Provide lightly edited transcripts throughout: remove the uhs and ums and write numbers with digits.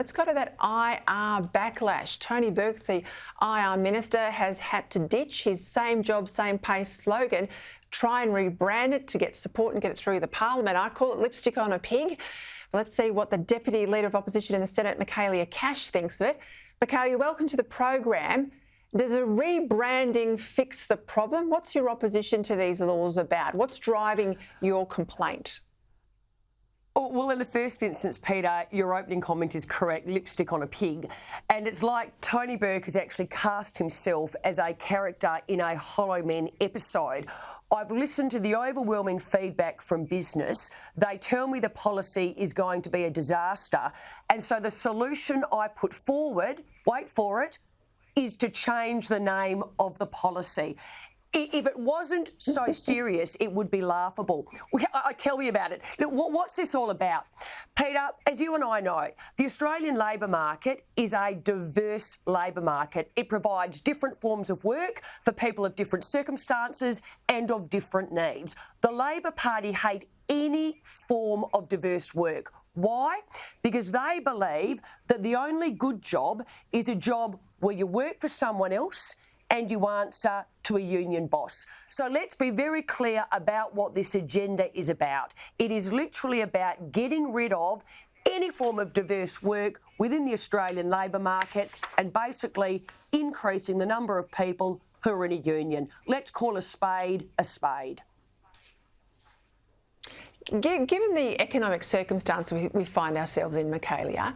Let's go to that IR backlash. Tony Burke, the IR Minister, has had to ditch his same job, same pay slogan, try and rebrand it to get support and get it through the Parliament. I call it lipstick on a pig. Let's see what the Deputy Leader of Opposition in the Senate, Michaelia Cash, thinks of it. Michaelia, welcome to the program. Does a rebranding fix the problem? What's your opposition to these laws about? What's driving your complaint? Well, in the first instance, Peter, your opening comment is correct, lipstick on a pig. And it's like Tony Burke has actually cast himself as a character in a Hollow Men episode. I've listened to the overwhelming feedback from business. They tell me the policy is going to be a disaster. And so the solution I put forward, wait for it, is to change the name of the policy. If it wasn't so serious, it would be laughable. I tell you about it. Look, what's this all about? Peter, as you and I know, the Australian labour market is a diverse labour market. It provides different forms of work for people of different circumstances and of different needs. The Labor Party hate any form of diverse work. Why? Because they believe that the only good job is a job where you work for someone else and you answer to a union boss. So let's be very clear about what this agenda is about. It is literally about getting rid of any form of diverse work within the Australian labour market and basically increasing the number of people who are in a union. Let's call a spade a spade. Given the economic circumstance we find ourselves in, Michaelia,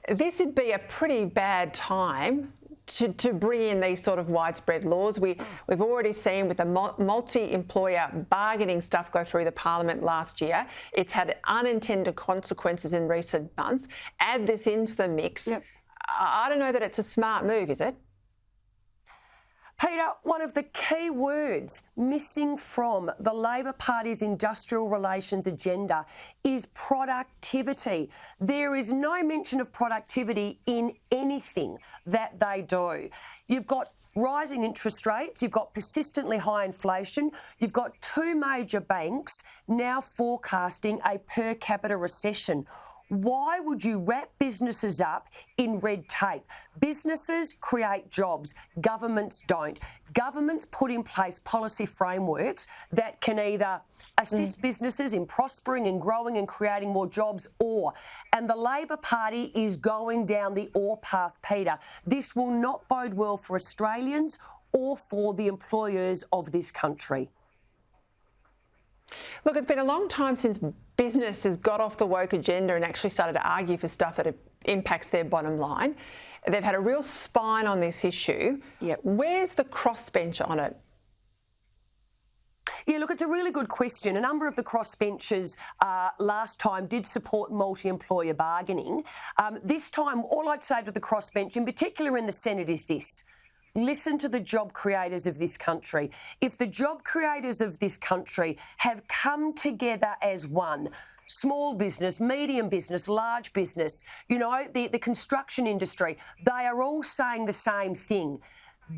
this would be a pretty bad time to bring in these sort of widespread laws. We've already seen with the multi-employer bargaining stuff go through the Parliament last year. It's had unintended consequences in recent months. Add this into the mix. Yep. I don't know that it's a smart move, is it? Peter, one of the key words missing from the Labor Party's industrial relations agenda is productivity. There is no mention of productivity in anything that they do. You've got rising interest rates, you've got persistently high inflation, you've got two major banks now forecasting a per capita recession. Why would you wrap businesses up in red tape? Businesses create jobs, governments don't. Governments put in place policy frameworks that can either assist businesses in prospering and growing and creating more jobs and the Labor Party is going down the or path, Peter. This will not bode well for Australians or for the employers of this country. Look, it's been a long time since business has got off the woke agenda and actually started to argue for stuff that impacts their bottom line. They've had a real spine on this issue. Yep. Where's the crossbench on it? Yeah, look, it's a really good question. A number of the crossbenchers last time did support multi-employer bargaining. This time, all I'd say to the crossbench, in particular in the Senate, is this. Listen to the job creators of this country. If the job creators of this country have come together as one, small business, medium business, large business, you know, the construction industry, they are all saying the same thing.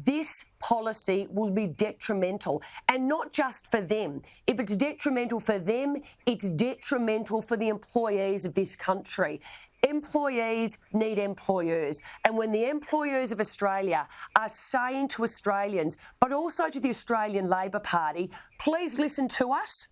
This policy will be detrimental, and not just for them. If it's detrimental for them, it's detrimental for the employees of this country. Employees need employers. And when the employers of Australia are saying to Australians, but also to the Australian Labor Party, please listen to us.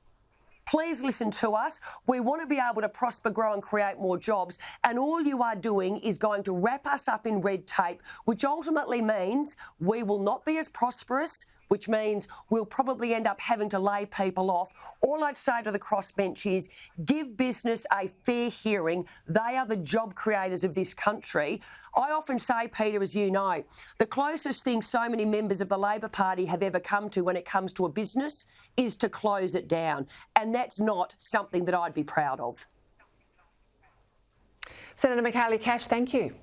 Please listen to us. We want to be able to prosper, grow and create more jobs. And all you are doing is going to wrap us up in red tape, which ultimately means we will not be as prosperous, which means we'll probably end up having to lay people off. All I'd say to the crossbench is give business a fair hearing. They are the job creators of this country. I often say, Peter, as you know, the closest thing so many members of the Labor Party have ever come to when it comes to a business is to close it down. And that's not something that I'd be proud of. Senator Michaelia Cash, thank you.